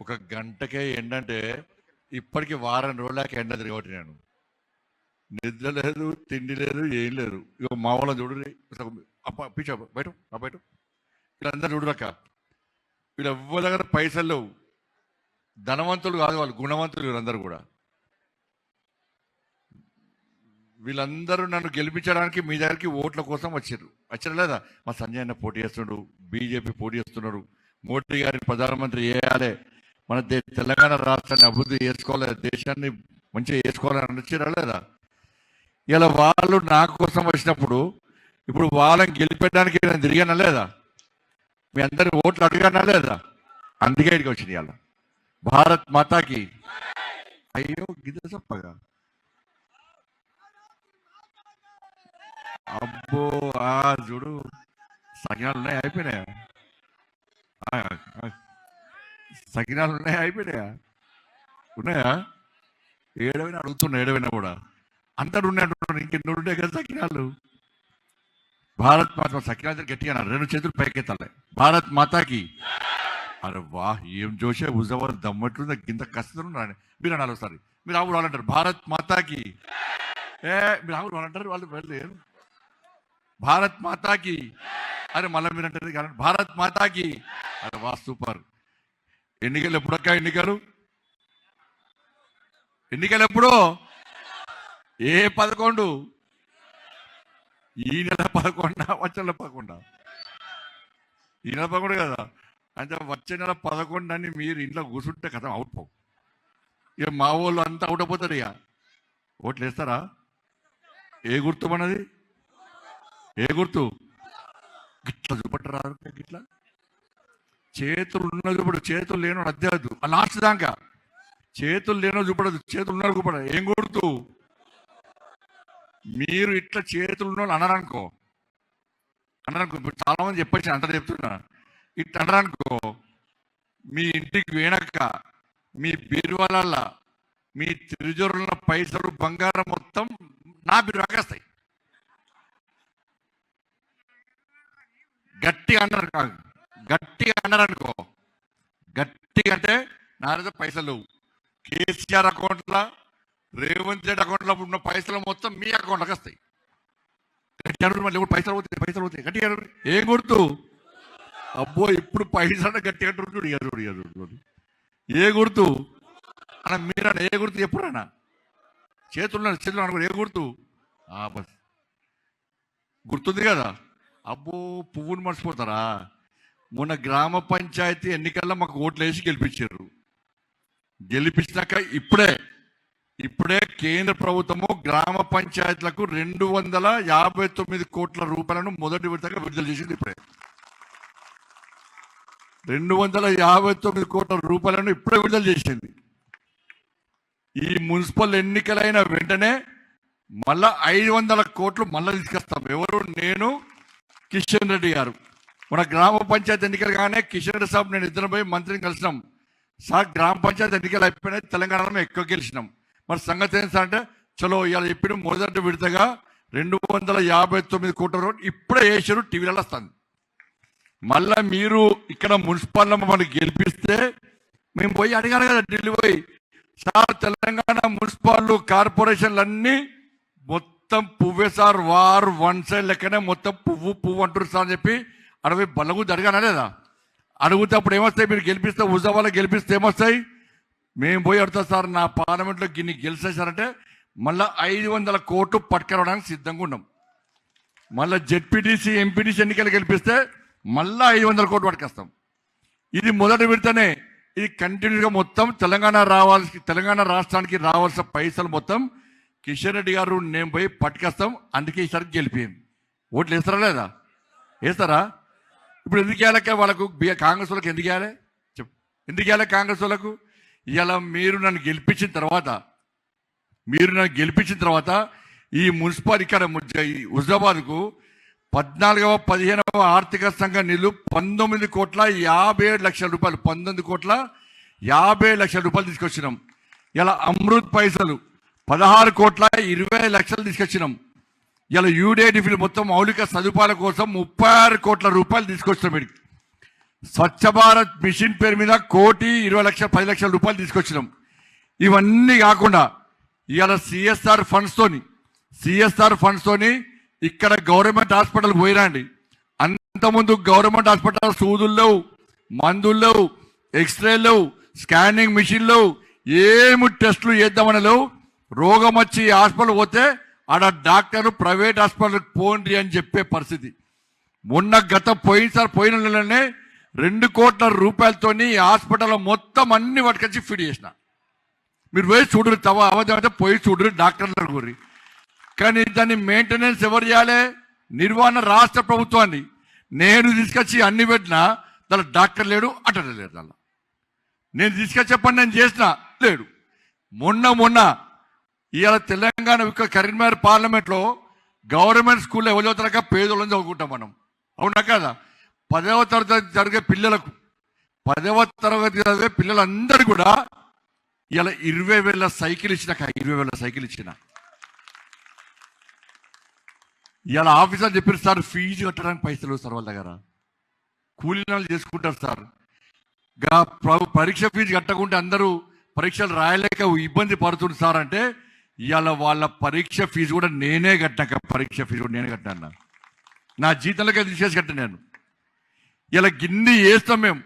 ఒక గంటకే ఎండంటే ఇప్పటికి వారం రోజులకి ఎండ తిరగబట్టి నేను నిద్ర లేదు, తిండి లేదు, ఏం లేదు. ఇక మా వాళ్ళ చూడు అప్ప పిచ్చ బయట బయట వీళ్ళందరూ చూడరక్క. వీళ్ళు ఎవ్వరి దగ్గర పైసలు లేవు, ధనవంతులు కాదు వాళ్ళు, గుణవంతులు వీళ్ళందరూ కూడా. వీళ్ళందరూ నన్ను గెలిపించడానికి మీ దగ్గరికి ఓట్ల కోసం వచ్చారు లేదా? మా సంజయ్ అన్న పోటీ చేస్తున్నాడు, బీజేపీ పోటీ చేస్తున్నారు, మోడీ గారిని ప్రధానమంత్రి చేయాలి, మన తెలంగాణ రాష్ట్రాన్ని అభివృద్ధి చేసుకోవాలి, దేశాన్ని మంచిగా చేసుకోవాలని వచ్చారా లేదా? ఇలా వాళ్ళు నా కోసం వచ్చినప్పుడు ఇప్పుడు వాళ్ళని గెలిపెట్టడానికి నేను తిరిగానా లేదా? మీ అందరి ఓట్లు అడిగానా లేదా? అందుకే ఇక్కడికి వచ్చింది ఇవాళ. భారత్ మాతాకి. అయ్యో గిద చెప్పగా అబ్బో చూడు సకినాలు ఉన్నాయి అయిపోయినాయా? సకినాలు ఉన్నాయి అయిపోయినాయా? ఉన్నాయా? ఏడవైనా అడుగుతున్నా, ఏడవైనా కూడా అంతడు ఉన్నాయి, ఇంకెన్ని ఉండే కదా సకినాలు. భారత్ మాత సకినాలు గట్టిగా అన్నారు, 2 చేతులు పైకెత్తాలి. భారత్ మాతాకి. అరే వా ఏం జోషే, హుజాబాద్ దమ్మట్లుంది, గింత కష్టం. మీరు అనాలి ఒకసారి, మీరు ఆవులు వాళ్ళంటారు భారత్ మాతాకి. మీరు ఆవులు వాళ్ళంటారు, వాళ్ళు వెళ్ళలేరు. భారత్ మాతాకి. అరే మళ్ళీ మీరు అంటారు కానీ భారత్ మాతాకి. అరే వా సూపర్. ఎన్నికలు ఎప్పుడక్క? ఎన్నికలు ఎప్పుడు? ఏ 11? ఈ నెల 11, వచ్చే నెల 11? ఈ నెల 11 కదా. అంటే వచ్చే నెల 11 అని మీరు ఇంట్లో కూర్చుంటే కదా అవుట్ పో. ఇక మా వాళ్ళు అంతా అవుట్ అయిపోతారు. ఇక ఓట్లు వేస్తారా? ఏ గుర్తు మనది? ఏ గుర్తు? గిట్లా చూపట్టరాదు, గిట్లా చేతులు ఉన్న చూపడు, చేతులు లేనో అద్దెవద్దు. లాస్ట్ దాకా చేతులు లేనో చూపడదు, చేతులు ఉన్నారు చూపడదు. ఏం గుర్తు? మీరు ఇట్లా చేతులు ఉన్న అన్నారనుకో, ఇప్పుడు చాలా మంది చెప్పేసి అంటారు, చెప్తున్నా ఇట్లా అన్నారనుకో, మీ ఇంటికి వేనక్క మీ బీరువాలల్లా మీ తిరుజోరుల పైసలు బంగారం మొత్తం నా బీరువాకేస్తాయి. గట్టిగా అన్నారనుకో, గట్టిగా అంటే నా దగ్గర పైసలు కేసీఆర్ అకౌంట్లో, రేవంత్ రెడ్డి అకౌంట్లో ఉన్న పైసలు మొత్తం మీ అకౌంట్లోకి వస్తాయి. గట్టిగా మళ్ళీ పైసలు అవుతాయి గట్టిగా. ఏం గుర్తు? అబ్బో ఇప్పుడు పైసలు గట్టిగా చూడు. ఏ గుర్తు అన్న? మీరన్నా ఏ గుర్తు చెప్పురానా? చేతుల్లో అనుకో, ఏ గుర్తు? బస్ గుర్తుంది కదా. అబ్బో పువ్వును మర్చిపోతారా? మొన్న గ్రామ పంచాయతీ ఎన్నికల్లో మాకు ఓట్లు వేసి గెలిపించారు. గెలిపించినాక ఇప్పుడే కేంద్ర ప్రభుత్వము గ్రామ పంచాయతీలకు 259 కోట్ల రూపాయలను మొదటి విడతగా విడుదల చేసింది. ఇప్పుడే 259 కోట్ల రూపాయలను ఇప్పుడే విడుదల చేసింది. ఈ మున్సిపల్ ఎన్నికలైన వెంటనే మళ్ళా 500 కోట్లు మళ్ళీ తీసుకొస్తాం. ఎవరు? నేను, కిషన్ రెడ్డి గారు. మన గ్రామ పంచాయతీ ఎన్నికలు కానీ కిషన్ రెడ్డి సాబ్ నేను ఇద్దరు పోయి మంత్రిని కలిసినాం. సార్ గ్రామ పంచాయతీ ఎన్నికలు అయిపోయినాయి, తెలంగాణలో ఎక్కువ గెలిచినాం, మరి సంగతి ఏంటి అంటే చలో ఇవాళ ఇప్పుడు మొదటి విడతగా 259 కోట్ల రూపాయలు ఇప్పుడే వేసారు, టీవీలలో వస్తుంది. మళ్ళా మీరు ఇక్కడ మున్సిపాల్లో మమ్మల్ని గెలిపిస్తే మేము పోయి అడిగాను కదా, ఢిల్లీ పోయి, సార్ తెలంగాణ మున్సిపాల్ కార్పొరేషన్లు అన్నీ మొత్తం పువ్వే సార్, వారు 1 సైడ్ లెక్కనే మొత్తం పువ్వు అంటారు సార్ అని చెప్పి అడవి బల్లగుద్ది అడిగానా లేదా? అడిగితే అప్పుడు ఏమొస్తాయి? మీరు గెలిపిస్తే, హుజాబాద్లో గెలిపిస్తే ఏమొస్తాయి? మేము పోయి అడుగుతాం సార్ నా పార్లమెంట్లో గిన్ని గెలిచేసారంటే మళ్ళీ 500 కోట్లు పట్టుకురావడానికి సిద్ధంగా ఉన్నాం. మళ్ళీ జెడ్పీటీసీ, ఎంపీటీసీ ఎన్నికలు గెలిపిస్తే మళ్ళీ 500 కోట్లు పట్టుకొస్తాం. ఇది మొదటి విడతనే. ఇది కంటిన్యూగా మొత్తం తెలంగాణ రాష్ట్రానికి రావాల్సిన పైసలు మొత్తం కిషన్ రెడ్డి గారు నేను పోయి పట్టుకొస్తాం. అందుకే ఈసారి గెలిపాం. ఓట్లు వేస్తారా లేదా? వేస్తారా? ఇప్పుడు ఎందుకు వేయాలక్క వాళ్ళకు? కాంగ్రెస్ వాళ్ళకి ఎందుకు వేయాలి? ఎందుకు వేయాలి కాంగ్రెస్ వాళ్ళకు? ఇలా మీరు నన్ను గెలిపించిన తర్వాత ఈ మున్సిపల్ ఇక్కడ హుజాబాద్కు 14వ 15వ ఆర్థిక సంఘ నిధులు 19,57,00,000 రూపాయలు, 19,57,00,000 రూపాయలు తీసుకొచ్చినాం. ఇలా అమృత్ పైసలు 16,20,00,000 తీసుకొచ్చినాం. ఇలా యూడీఐ మొత్తం మౌలిక సదుపాయాల కోసం 36 కోట్ల రూపాయలు తీసుకొచ్చినాం. స్వచ్ఛ భారత్ మిషన్ పేరు మీద 1,20,00,000 10 లక్షల రూపాయలు తీసుకొచ్చినాం. ఇవన్నీ కాకుండా ఇవాళ సిఎస్ఆర్ ఫండ్స్ తోని ఇక్కడ గవర్నమెంట్ హాస్పిటల్ పోయిరండి. అంతకుముందు గవర్నమెంట్ హాస్పిటల్ సూదులు లేవు, మందులు లేవు, ఎక్స్రేలు లేవు, స్కానింగ్ మిషన్లు లేవు, ఏమి టెస్టులు చేద్దామని లేవు. రోగం వచ్చి హాస్పిటల్ పోతే ఆడ డాక్టర్ ప్రైవేట్ హాస్పిటల్కి పోండి అని చెప్పే పరిస్థితి. పోయిన నెలలోనే 2 కోట్ల రూపాయలతోని హాస్పిటల్ మొత్తం అన్ని వాటికొచ్చి ఫిట్ చేసిన. మీరు పోయి చూడరు, అవధమైతే పోయి చూడరు, డాక్టర్లు అడుగుర్రి. కానీ దాన్ని మెయింటెనెన్స్ ఎవరు చేయాలి? నిర్వహణ రాష్ట్ర ప్రభుత్వాన్ని. నేను తీసుకొచ్చి అన్ని పెట్టినా దాని డాక్టర్ లేడు, అటెండర్ లేడు. దానిలో నేను తీసుకొచ్చే పని నేను చేసిన లేడు. మొన్న ఇవాళ తెలంగాణ కరీంనగర్ పార్లమెంట్లో గవర్నమెంట్ స్కూల్లో ఎవరో తరగ పేదోళ్ళని చదువుకుంటాం మనం, అవునా కదా? 10వ తరగతి జరిగే పిల్లలకు 10వ తరగతి చదివే పిల్లలందరూ కూడా ఇలా 20,000 సైకిల్ ఇచ్చిన 20,000 సైకిల్ ఇచ్చిన. ఇలా ఆఫీసర్ చెప్పారు, సార్ ఫీజు కట్టడానికి పైసలు సార్ వాళ్ళ దగ్గర కూలీనాలు చేసుకుంటారు సార్. పరీక్ష ఫీజు కట్టకుంటే అందరూ పరీక్షలు రాయలేక ఇబ్బంది పడుతుంది సార్ అంటే, ఇవాళ వాళ్ళ పరీక్ష ఫీజు కూడా నేనే కట్టాక పరీక్ష ఫీజు కూడా నేనే కట్టాను. నా జీతంలోకి తీసేసి కట్టాను నేను. ఇలా గిన్ని వేస్తాం మేము.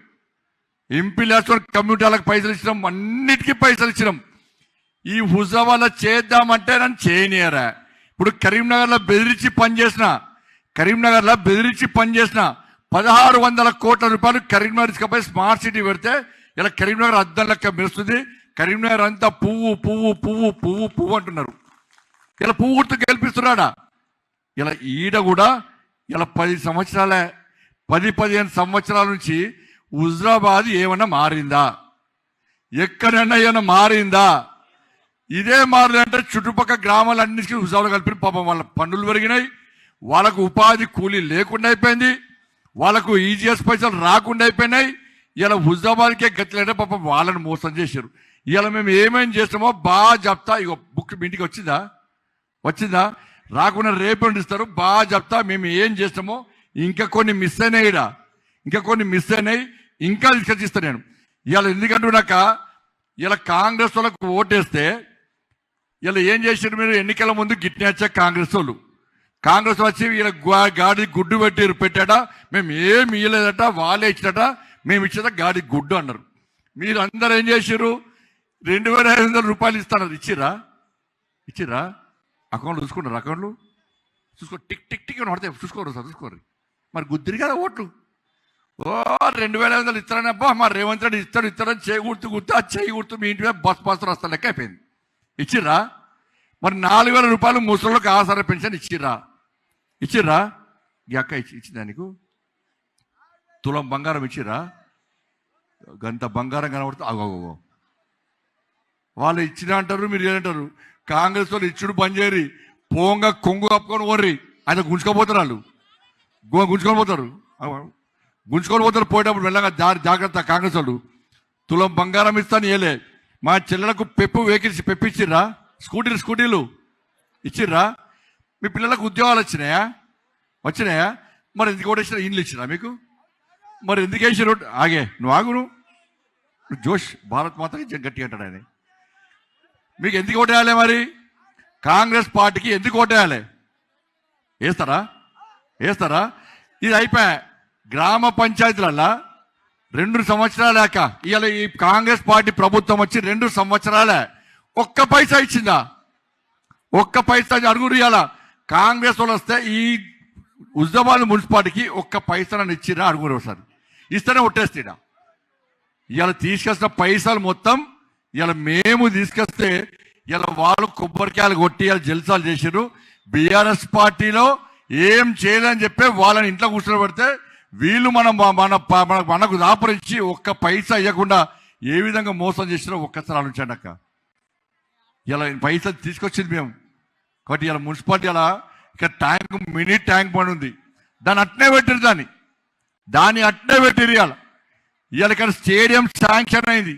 ఎంపీ లేచుకొని కమ్యూనిటీలకు పైసలు ఇచ్చినాం, అన్నిటికీ పైసలు ఇచ్చినాం. ఈ హుజావాలో చేద్దామంటే నన్ను చేయనియరా. ఇప్పుడు కరీంనగర్లో బెదిరించి పనిచేసిన 1,600 కోట్ల రూపాయలు కరీంనగర్ తీసుకపోయి స్మార్ట్ సిటీ పెడితే ఇలా కరీంనగర్ అద్దం లెక్క మెరుస్తుంది. కరీంనగర్ అంతా పువ్వు పువ్వు పువ్వు పువ్వు పువ్వు అంటున్నారు. ఇలా పువ్వు గుర్తు గెలిపిస్తున్నాడా? ఇలా ఈడ కూడా ఇలా 10-15 సంవత్సరాల నుంచి హుజరాబాద్ ఏమన్నా మారిందా? ఎక్కడైనా ఏమన్నా మారిందా? ఇదే మారిందంటే చుట్టుపక్కల గ్రామాలన్నిటికీ హుజరాబాద్ కలిపి పాపం వాళ్ళ పన్నులు పెరిగినాయి, వాళ్ళకు ఉపాధి కూలీ లేకుండా అయిపోయింది, వాళ్ళకు ఈజీఎస్ పైసలు రాకుండా అయిపోయినాయి. ఇలా హుజరాబాద్కే గతి లేదంటే పాపం వాళ్ళని మోసం చేశారు. ఇలా మేము ఏమేం చేస్తామో బాగా చెప్తా. ఇక బుక్ మీ ఇంటికి వచ్చిందా? రాకుండా రేపు ఇస్తారు. బాగా చెప్తా మేము ఏం చేస్తామో. ఇంకా కొన్ని మిస్ అయినాయి, ఇంకా తీసుకొచ్చిస్తాను నేను. ఇలా ఎందుకంటున్నాక ఇలా కాంగ్రెస్ వాళ్ళకు ఓటేస్తే ఇలా ఏం చేశారు మీరు? ఎన్నికల ముందు గిట్నేచ్చా కాంగ్రెస్ వాళ్ళు వచ్చి ఇలా గాడి గుడ్డు పెట్టాడా, మేము ఏమి ఇవ్వలేదట, వాళ్ళే ఇచ్చినట, మేము ఇచ్చేదా గాడి గుడ్డు అన్నారు. మీరు అందరూ ఏం చేశారు? 2,500 రూపాయలు ఇస్తున్నారు. ఇచ్చిరా? అకౌంట్లు చూసుకున్నారు? అకౌంట్లు చూసుకో, టిక్ టిక్ టిక్ పడితే చూసుకోరు. మరి గుద్దిరి కదా ఓట్లు. 2,500 ఇస్తారని అబ్బా మా రేవంత్ రెడ్డి ఇస్తారని చేయి గుర్తు మీ ఇంటి మీద బస్ వస్తా లెక్క అయిపోయింది. ఇచ్చిర్రా? మరి 4,000 రూపాయలు ముసలికి ఆసర పెన్షన్ ఇచ్చిర్రా? ఈ అక్క ఇచ్చిందా నీకు? తులం బంగారం ఇచ్చిర్రా? గంత బంగారం కనబడుతుంది. అగోగో వాళ్ళు ఇచ్చిన అంటారు, మీరు ఏదంటారు? కాంగ్రెస్ వాళ్ళు ఇచ్చుడు బంద్ చేయరి, పోంగా కొంగు కప్పుకొని ఓర్రి. ఆయన గుంజుకొని పోతారు. పోయేటప్పుడు వెళ్ళగా జాగ్రత్త. కాంగ్రెస్ వాళ్ళు తులం బంగారం ఇస్తాను ఏలే. మా చెల్లెలకు వెహికల్స్ ఇచ్చిర్రా? స్కూటీలు ఇచ్చిర్రా? మీ పిల్లలకు ఉద్యోగాలు వచ్చినాయా? మరి ఎందుకు ఓటేసిన? ఇండ్లు ఇచ్చినా మీకు? మరి ఎందుకు వేసిన? నువ్వు ఆగును జోష్ భారత్ మాతకి గట్టిగా అంటాడు ఆయన. మీకు ఎందుకు ఓటేయాలి? మరి కాంగ్రెస్ పార్టీకి ఎందుకు ఓటేయాలి? వేస్తారా? ఇది అయిపోయా. గ్రామ పంచాయతీలల్లా 2 సంవత్సరాలేక ఇవాళ ఈ కాంగ్రెస్ పార్టీ ప్రభుత్వం వచ్చి 2 సంవత్సరాలే ఒక్క పైసా ఇచ్చిందా? అడుగురు. ఇవాళ కాంగ్రెస్ వాళ్ళు వస్తే ఈ హుజరాబాద్ మున్సిపాలిటీకి ఒక్క పైసలను ఇచ్చిరా? అడుగురు ఒకసారి. ఇస్తేనే ఒట్టేస్తాడా? ఇవాళ తీసుకొచ్చిన పైసలు మొత్తం ఇలా మేము తీసుకొస్తే ఇలా వాళ్ళు కొబ్బరికాయలు కొట్టి ఇలా జల్సాలు చేశారు. బీఆర్ఎస్ పార్టీలో ఏం చేయలేని చెప్పి వాళ్ళని ఇంట్లో కూర్చోబెడితే వీళ్ళు మనకు దాపరించి ఒక్క పైసా ఇవ్వకుండా ఏ విధంగా మోసం చేసినా ఒక్కసారి ఆలోచించండి అక్క. ఇలా పైసలు తీసుకొచ్చింది మేము కాబట్టి ఇలా మున్సిపాలిటీ అలా ఇక్కడ మినీ ట్యాంక్ బండ్ ఉంది, దాన్ని అట్నే పెట్టిరు. దాన్ని అట్నే పెట్టిరు. ఇవాళ ఇక్కడ స్టేడియం శాంక్షన్ అయింది.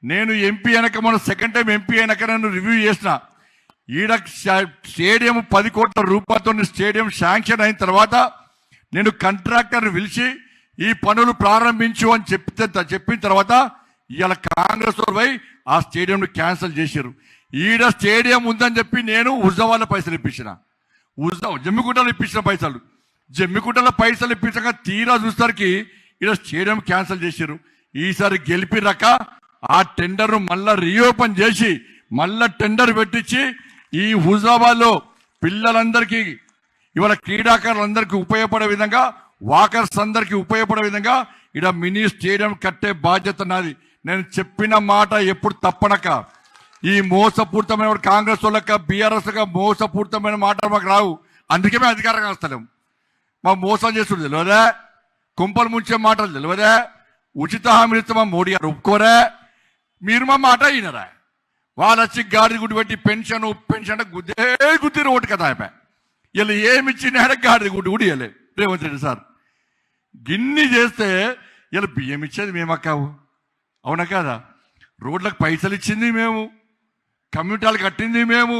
నేను ఎంపీ అయినాక మన సెకండ్ టైం ఎంపీ అయినాక నేను రివ్యూ చేసిన. ఈడ స్టేడియం 10 కోట్ల రూపాయలతో స్టేడియం శాంక్షన్ అయిన తర్వాత నేను కాంట్రాక్టర్ని పిలిచి ఈ పనులు ప్రారంభించు అని చెప్పిన తర్వాత ఇవాళ కాంగ్రెస్ పోయి ఆ స్టేడియంను క్యాన్సిల్ చేశారు. ఈడ స్టేడియం ఉందని చెప్పి నేను హుజావాల పైసలు ఇప్పించిన, జమ్మికుంటలో ఇప్పించిన పైసలు, జమ్మికుంటలో పైసలు ఇప్పించక తీరా చూసరికి ఈడ స్టేడియం క్యాన్సిల్ చేశారు. ఈసారి గెలిపిరాక ఆ టెండర్ను మళ్ళా రీఓపెన్ చేసి మళ్ళా టెండర్ పెట్టించి ఈ హుజాబాద్లో పిల్లలందరికీ ఇవాళ క్రీడాకారులందరికీ ఉపయోగపడే విధంగా, వాకర్స్ అందరికీ ఉపయోగపడే విధంగా ఇక్కడ మినీ స్టేడియం కట్టే బాధ్యత నాది. నేను చెప్పిన మాట ఎప్పుడు తప్పనక. ఈ మోసపూరితమైన కాంగ్రెస్ వాళ్ళక బీఆర్ఎస్ మోసపూరితమైన మాటలు మాకు రావు, అందుకే మేము అధికారంగా వస్తలేము. మా మోసం చేస్తుంది తెలియదా, కుంపలు ముంచే మాటలు తెలియదా, ఉచిత హామీలు ఇస్తే మా మోడీ గారు ఒప్పుకోరా, మీరు మా మాట అయినరా. వాళ్ళు వచ్చి గాడిద గుడ్డు పెట్టి పెన్షన్ గుద్దిరు ఓటు కదా అయిపోయి. ఇలా ఏమి ఇచ్చిన గాడిద గుడ్డు కూడా ఇవ్వలే రేవంత్ రెడ్డి సార్. గిన్ని చేస్తే ఇలా బియ్యం ఇచ్చేది మేమక్కావు, అవునా కదా? రోడ్లకు పైసలు ఇచ్చింది మేము, కమ్యూనిటీలు కట్టింది మేము,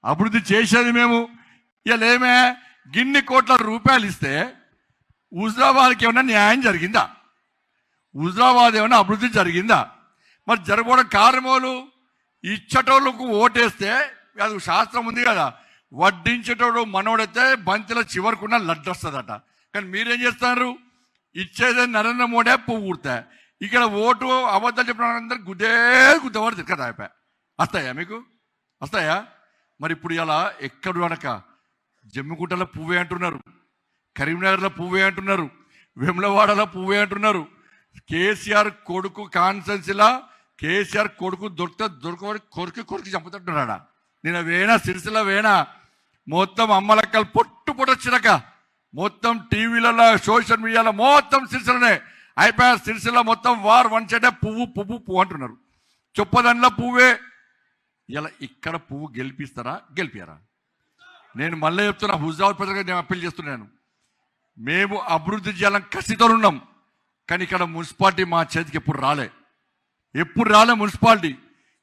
అభివృద్ధి చేసేది మేము. ఇలా ఏమే గిన్ని కోట్ల రూపాయలు ఇస్తే హుజరాబాద్కి ఏమన్నా న్యాయం జరిగిందా? హుజరాబాద్ ఏమన్నా అభివృద్ధి జరిగిందా? మరి జరగడం కారణమోలు ఇచ్చటోళ్ళకు ఓటేస్తే అది శాస్త్రం ఉంది కదా, వడ్డించేటోడు మనోడైతే బంతిలో చివరికున్న లడ్డు వస్తుందట. కానీ మీరేం చేస్తారు, ఇచ్చేదే నరేంద్ర మోడీ పువ్వు కుడతా, ఇక్కడ ఓటు అబద్ధాలు చెప్పిన అందరు గుద్దవాడు తిరగదా అయిపోయా. వస్తాయా మీకు? వస్తాయా? మరి ఇప్పుడు ఇలా ఎక్కడు అనక జమ్మికుంటలో పువ్వే అంటున్నారు, కరీంనగర్లో పువ్వే అంటున్నారు, వెమ్లవాడలో పువ్వే అంటున్నారు. కేసీఆర్ కొడుకు కాన్స్టెన్సీలా కేసీఆర్ కొడుకు దొరకని కొరికి చంపుతుంటున్నాడా? నేను వేణా సిరిసిల్ల వేణా మొత్తం అమ్మలక్కలు పొట్టొచ్చినాక మొత్తం టీవీలలో సోషల్ మీడియాలో మొత్తం సిరిసిల్లనే అయిపోయారు. సిరిసిల్ల మొత్తం వార్ వన్ సైడే పువ్వు పువ్వు పువ్వు అంటున్నారు. చొప్పదండ్ల పువ్వే. ఇలా ఇక్కడ పువ్వు గెలిపిస్తారా గెలిపారా? నేను మళ్ళీ చెప్తున్నా, హుజాబాద్ ప్రజలకు నేను అప్పీల్ చేస్తున్నాను, మేము అభివృద్ధి చేయాలని కసితో ఉన్నాం. కానీ ఇక్కడ మున్సిపాలిటీ మా చేతికి ఎప్పుడు రాలే మున్సిపాలిటీ.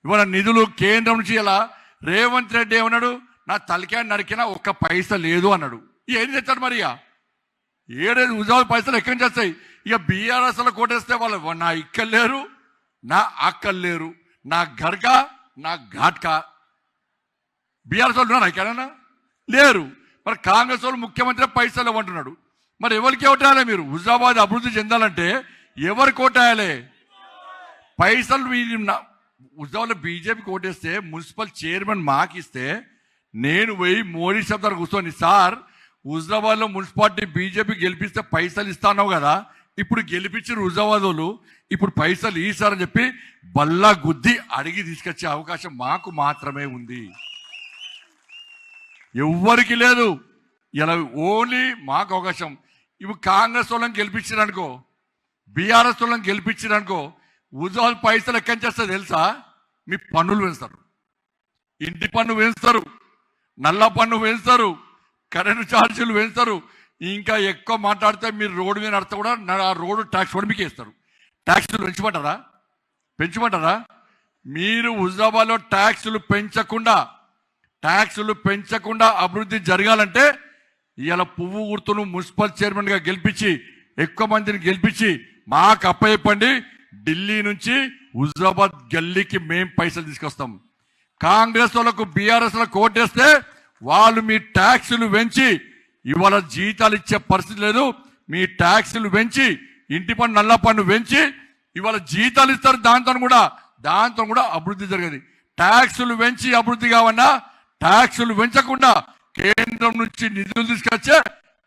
ఇవాళ నిధులు కేంద్రం నుంచి ఇలా రేవంత్ రెడ్డి ఏమన్నాడు, నా తలకాయ నరికినా ఒక్క పైసా లేదు అన్నాడు. ఏం చేస్తాడు మరి? ఏడేది హుజాబాద్ పైసలు ఎక్కడి నుంచి వస్తాయి? ఇక బీఆర్ఎస్లో కోటేస్తే వాళ్ళు నా ఇక్కడ లేరు, నా అక్కలు లేరు, నా గర్గా నా ఘాట్కా. బీఆర్ఎస్ వాళ్ళు ఉన్నారు ఎక్కడైనా లేరు. మరి కాంగ్రెస్ వాళ్ళు ముఖ్యమంత్రి పైసలు ఇవ్వంటున్నాడు. మరి ఎవరికి ఓటేయాలి? మీరు హుజాబాద్ అభివృద్ధి చెందాలంటే ఎవరికి ఓటేయాలి? పైసలు హుజాబాద్లో బీజేపీకి ఓటేస్తే మున్సిపల్ చైర్మన్ మాకిస్తే నేను పోయి మోడీ సాబ్ దగ్గర కూర్చొని, సార్ హుజాబాద్లో మున్సిపాలిటీ బీజేపీ గెలిపిస్తే పైసలు ఇస్తాన్నావు కదా, ఇప్పుడు గెలిపించిన హుజాబాద్ వాళ్ళు ఇప్పుడు పైసలు ఈసారని చెప్పి బల్లా గుద్ది అడిగి తీసుకొచ్చే అవకాశం మాకు మాత్రమే ఉంది, ఎవ్వరికి లేదు. ఇలా ఓన్లీ మాకు అవకాశం. ఇవి కాంగ్రెస్ వాళ్ళని గెలిపించారనుకో, బీఆర్ఎస్ వాళ్ళని గెలిపించారనుకో, హుజాబాద్ పైసలు ఎక్కడి నుంచి వస్తుంది తెలుసా? మీ పన్నులు పెంచుతారు, ఇంటి పన్ను పెంచుతారు, నల్ల పన్ను పెంచుతారు, కరెంటు ఛార్జీలు పెంచుతారు. ఇంకా ఎక్కువ మాట్లాడితే మీరు రోడ్డు మీద నడితే కూడా ఆ రోడ్డు ట్యాక్స్ కూడా మీకు వేస్తారు. ట్యాక్సులు పెంచమంటారా? మీరు హుజాబాద్లో ట్యాక్సులు పెంచకుండా అభివృద్ధి జరగాలంటే ఇలా పువ్వు గుర్తును మున్సిపల్ చైర్మన్గా గెలిపించి ఎక్కువ మందిని గెలిపించి మాకు అప్పచెప్పండి. ఢిల్లీ నుంచి హుజాబాద్ గల్లీకి మేం పైసలు తీసుకొస్తాం. కాంగ్రెస్ వాళ్ళకు బీఆర్ఎస్ లకు ఓటేస్తే వాళ్ళు మీ ట్యాక్సులు పెంచి ఇవాళ జీతాలు ఇచ్చే పరిస్థితి లేదు. మీ ట్యాక్సులు పెంచి ఇంటి పన్ను నల్ల పన్ను పెంచి ఇవాళ జీతాలు ఇస్తారు. దాంతో కూడా అభివృద్ధి జరిగేది. ట్యాక్సులు పెంచి అభివృద్ధి కావన్నా ట్యాక్సులు పెంచకుండా కేంద్రం నుంచి నిధులు తీసుకొచ్చే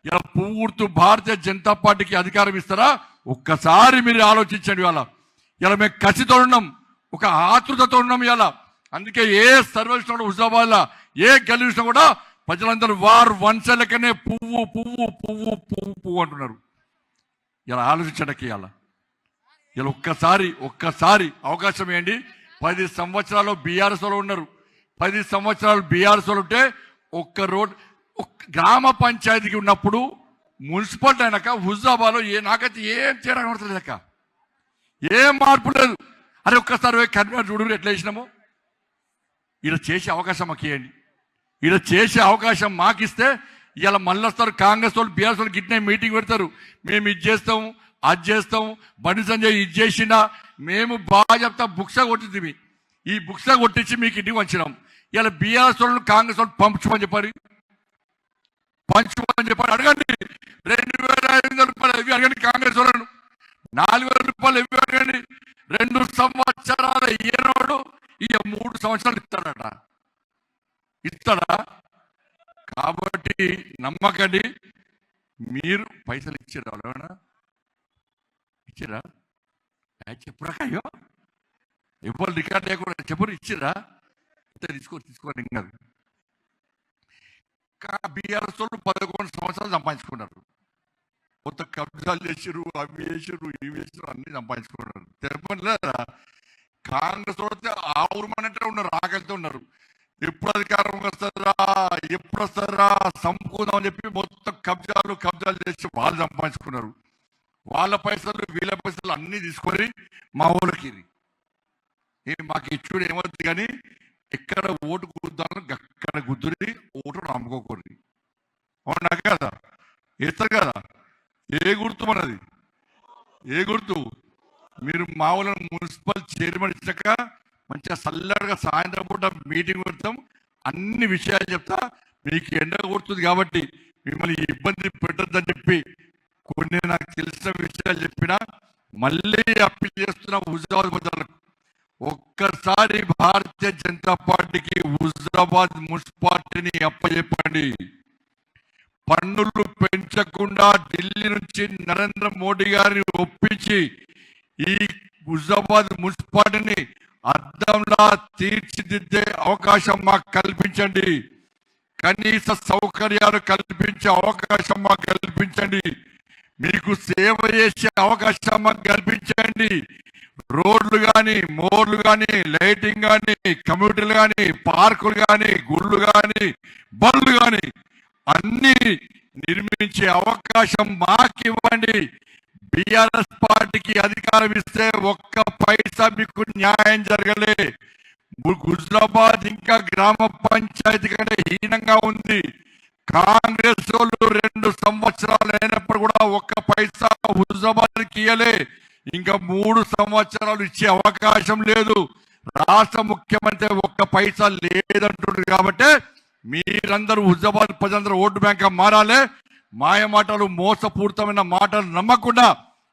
ఇలా పూర్తి భారతీయ జనతా పార్టీకి అధికారం ఇస్తారా? ఒక్కసారి మీరు ఆలోచించండి. ఇలా మేము కసితో ఉన్నాం, ఒక ఆతృతతో ఉన్నాం. ఇలా అందుకే ఏ సర్వీస్ హుజాబాద్లో ఏ గెలిచినా కూడా ప్రజలందరూ వారు వన్ సైడ్ లెక్కనే పువ్వు పువ్వు పువ్వు పువ్వు పువ్వు అంటున్నారు. ఇలా ఆలోచించడానికి ఇలా ఒక్కసారి అవకాశం ఇవ్వండి. 10 సంవత్సరాలు బీఆర్ఎస్ వాళ్ళు ఉన్నారు. 10 సంవత్సరాలు బీఆర్ఎస్ వాళ్ళు ఉంటే ఒక్క రోడ్ గ్రామ పంచాయతీకి ఉన్నప్పుడు మున్సిపాలిటీ అయినాక హుజాబాద్లో నాకైతే ఏం తేడా కనబడతలేదు లెక్క, ఏం మార్పు లేదు. అరే ఒక్కసారి కరీంనగర్ చూడు ఎట్లా వేసినాము. ఇలా చేసే అవకాశం మాకు ఇవ్వండి. ఇలా చేసే అవకాశం మాకిస్తే ఇలా మళ్ళీ వస్తారు కాంగ్రెస్ వాళ్ళు బీఆర్ఎస్ వాళ్ళు గిట్నే మీటింగ్ పెడతారు. మేము ఇది చేస్తాం అది చేస్తాం, బండి సంజయ్ ఇది చేసినా మేము బాగా చెప్తా బుక్స కొట్టింది. ఈ బుక్స కొట్టించి మీకు ఇంటికి వచ్చినాం. ఇలా బీఆర్ఎస్ వాళ్ళు కాంగ్రెస్ వాళ్ళు పంపించమని చెప్పారు, అడగండి. 2,500 రూపాయలు ఇవి అడగండి కాంగ్రెస్ వాళ్ళను, 4,000 రూపాయలు ఇవి అడగండి. 2 సంవత్సరాల ఏనాడు ఇక 3 సంవత్సరాలు ఇస్తాడా? కాబట్టి నమ్మకండి. మీరు పైసలు ఇచ్చారా? ఎవరైనా ఇచ్చిరా? చెప్పురాకయ్యో, ఎవరు రికార్డ్ లేకుండా చెప్పరు. ఇచ్చిరా? తీసుకోండి. ఇంకా బీఆర్ఎస్ వాళ్ళు 11 సంవత్సరాలు సంపాదించుకున్నారు. కొత్త కబ్జాలు చేసారు, అవి చేసారు, ఇవి చేసారు, అన్ని సంపాదించుకున్నారు. చెప్పండి లేదా? కాంగ్రెస్ వాళ్ళు ఆవురమనంటే ఉన్నారు, ఆకలితో ఉన్నారు. ఎప్పుడు అధికారం వస్తారా సంపూర్ణం అని చెప్పి మొత్తం కబ్జాలు చేసి వాళ్ళు సంపాదించుకున్నారు. వాళ్ళ పైసలు వీళ్ళ పైసలు అన్ని తీసుకొని మా ఊళ్ళకి మాకు ఇచ్చుడు ఏమవుతుంది, కానీ ఎక్కడ ఓటు గుద్దాను అక్కడ గుద్దురి ఓటు నమ్ముకోకూడదు. అవునా కదా? వేస్తారు కదా? ఏ గుర్తు మనది? ఏ గుర్తు? మీరు మా ఊళ్ళో మున్సిపల్ చైర్మన్ ఇచ్చాక మంచిగా చల్లగా సాయంత్రం పూట మీటింగ్ పెడతాం, అన్ని విషయాలు చెప్తా. మీకు ఎండ కొడుతుంది కాబట్టి మిమ్మల్ని ఇబ్బంది పెట్టద్దని చెప్పి కొన్ని నాకు తెలిసిన విషయాలు చెప్పినా మళ్ళీ అప్పీల్ చేస్తున్న హుజరాబాద్ ప్రజలకు, ఒక్కసారి భారతీయ జనతా పార్టీకి హుజరాబాద్ మున్సిపాలిటీని అప్పచెప్పండి. పన్నులు పెంచకుండా ఢిల్లీ నుంచి నరేంద్ర మోడీ గారిని ఒప్పించి ఈ హుజరాబాద్ మున్సిపాలిటీని అద్దంలా తీర్చిదిద్దే అవకాశం మాకు కల్పించండి. కనీస సౌకర్యాలు కల్పించే అవకాశం మాకు కల్పించండి. మీకు సేవ చేసే అవకాశం మాకు కల్పించండి. రోడ్లు కానీ, మోర్లు కానీ, లైటింగ్ కానీ, కమ్యూనిటీలు కానీ, పార్కులు కానీ, గుళ్ళు కానీ, బళ్ళు కానీ అన్ని నిర్మించే అవకాశం మాకు ఇవ్వండి. బీఆర్ఎస్ పార్టీకి అధికారం ఇస్తే ఒక్క పైసా మీకు న్యాయం జరగలే. హుజరాబాద్ ఇంకా గ్రామ పంచాయతీ కంటే హీనంగా ఉంది. కాంగ్రెస్ వాళ్ళు 2 సంవత్సరాలు అయినప్పుడు కూడా ఒక్క పైసా హుజరాబాద్కి ఇయ్యలే. ఇంకా 3 సంవత్సరాలు ఇచ్చే అవకాశం లేదు. రాష్ట్ర ముఖ్యమంత్రి ఒక్క పైసా లేదంటున్నారు. కాబట్టి మీరందరూ హుజరాబాద్ ప్రజలందరూ ఓటు బ్యాంక్ మారాలి. మాయ మాటలు, మోసపూరితమైన మాటలు నమ్మకుండా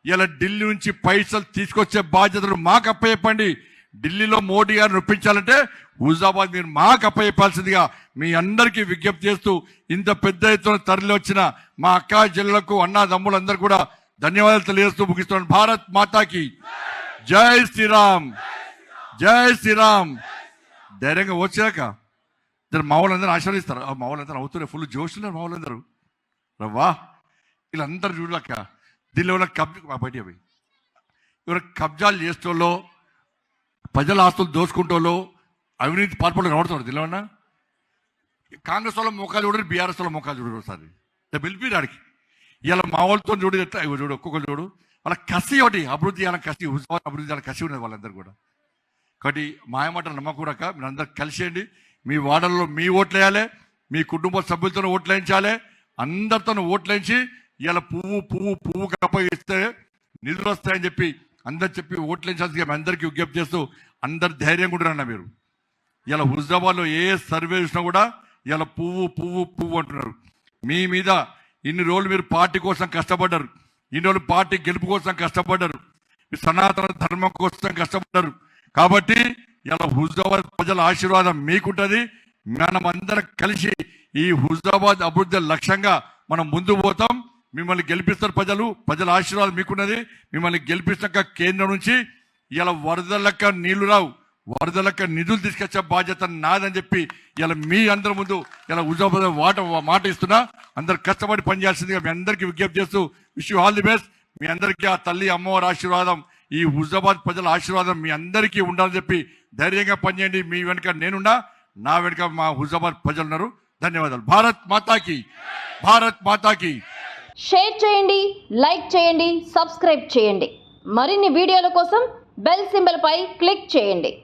ఇలా ఢిల్లీ నుంచి పైసలు తీసుకొచ్చే బాధ్యతలు మాకు అప్పచెప్పండి. ఢిల్లీలో మోడీ గారిని ఒప్పించాలంటే హుజరాబాద్ మీరు మాకు అప్పచెప్పాల్సిందిగా మీ అందరికీ విజ్ఞప్తి చేస్తూ, ఇంత పెద్ద ఎత్తున తరలి వచ్చిన మా అక్కా చెల్లెలకు, అన్నా తమ్ములందరూ కూడా ధన్యవాదాలు తెలియజేస్తూ ముగిస్తున్నాను. భారత్ మాతాకి జై శ్రీరామ్, జై శ్రీరామ్. ధైర్యంగా వచ్చాక మా వాళ్ళందరూ ఆశీర్వదిస్తారు. మా వాళ్ళందరూ అవుతున్నారు, ఫుల్ జోష్లో మా వాళ్ళందరూ రవ్వా. వీళ్ళందరూ చూడలేక దీనిలో బయట పోయి ఎవరు కబ్జాలు చేసేటోళ్ళు, ప్రజల ఆస్తులు దోచుకుంటోళ్ళు, అవినీతి పాల్పడలు కనబడుతున్నారు. దీనిలో కాంగ్రెస్ వాళ్ళ మోకాలు చూడరు, బీఆర్ఎస్ వాళ్ళ మోకాలు చూడరు. ఒకసారి పిలిపిరాడికి ఇలా మా వాళ్ళతో చూడు, ఎట్లా చూడు, ఒక్కొక్కరు చూడు. వాళ్ళ కసి ఒకటి అభివృద్ధి చేయాలని కసి, హుజరాబాద్ అభివృద్ధి చేయాలని కసి ఉన్నది వాళ్ళందరూ కూడా. కాబట్టి మాయమాటలు నమ్మకూడక మీరు అందరు కలిసేయండి. మీ వార్డుల్లో మీ ఓట్లు వేయాలి, మీ కుటుంబ సభ్యులతో ఓట్లు వేయించాలి, అందరితో ఓట్లు వేయించి ఇలా పువ్వు కప్పగిస్తే నిధులు వస్తాయని చెప్పి అందరు చెప్పి ఓట్లు వేయించాల్సి మీ అందరికీ విజ్ఞప్తి చేస్తూ అందరు ధైర్యంగా ఉంటారన్న. మీరు ఇలా హుజరాబాద్లో ఏ సర్వే చూసినా కూడా ఇలా పువ్వు అంటున్నారు. మీ మీద ఇన్ని రోజులు మీరు పార్టీ కోసం కష్టపడ్డారు, ఇన్ని రోజులు పార్టీ గెలుపు కోసం కష్టపడ్డారు, సనాతన ధర్మం కోసం కష్టపడ్డారు. కాబట్టి ఇలా హుజరాబాద్ ప్రజల ఆశీర్వాదం మీకుంటుంది. మనమందరం కలిసి ఈ హుజరాబాద్ అభివృద్ధి లక్ష్యంగా మనం ముందు పోతాం. మిమ్మల్ని గెలిపిస్తారు ప్రజల ఆశీర్వాదం మీకున్నది. మిమ్మల్ని గెలిపిస్తాక కేంద్రం నుంచి ఇలా వరదలక్క నీళ్లు రావు, వరదలక్క నిధులు తీసుకొచ్చే బాధ్యత నాదని చెప్పి ఇలా మీ అందరి ముందు ఇలా హుజరాబాద్ మాట ఇస్తున్నా. అందరు కష్టపడి పనిచేయాల్సిందిగా మీ అందరికీ విజ్ఞప్తి చేస్తూ wish you all the best. మీ అందరికీ ఆ తల్లి అమ్మవారి ఆశీర్వాదం, ఈ హుజరాబాద్ ప్రజల ఆశీర్వాదం మీ అందరికీ ఉండాలని చెప్పి ధైర్యంగా పనిచేయండి. మీ వెనుక నేనున్నా, నా వెనుక మా హుజరాబాద్ ప్రజలు ఉన్నారు. ధన్యవాదాలు. భారత్ మాతాకి, భారత్ మాతాకి. షేర్ చేయండి, లైక్ చేయండి, సబ్స్క్రైబ్ చేయండి. మరిన్ని వీడియోల కోసం బెల్ సింబల్ పై క్లిక్ చేయండి.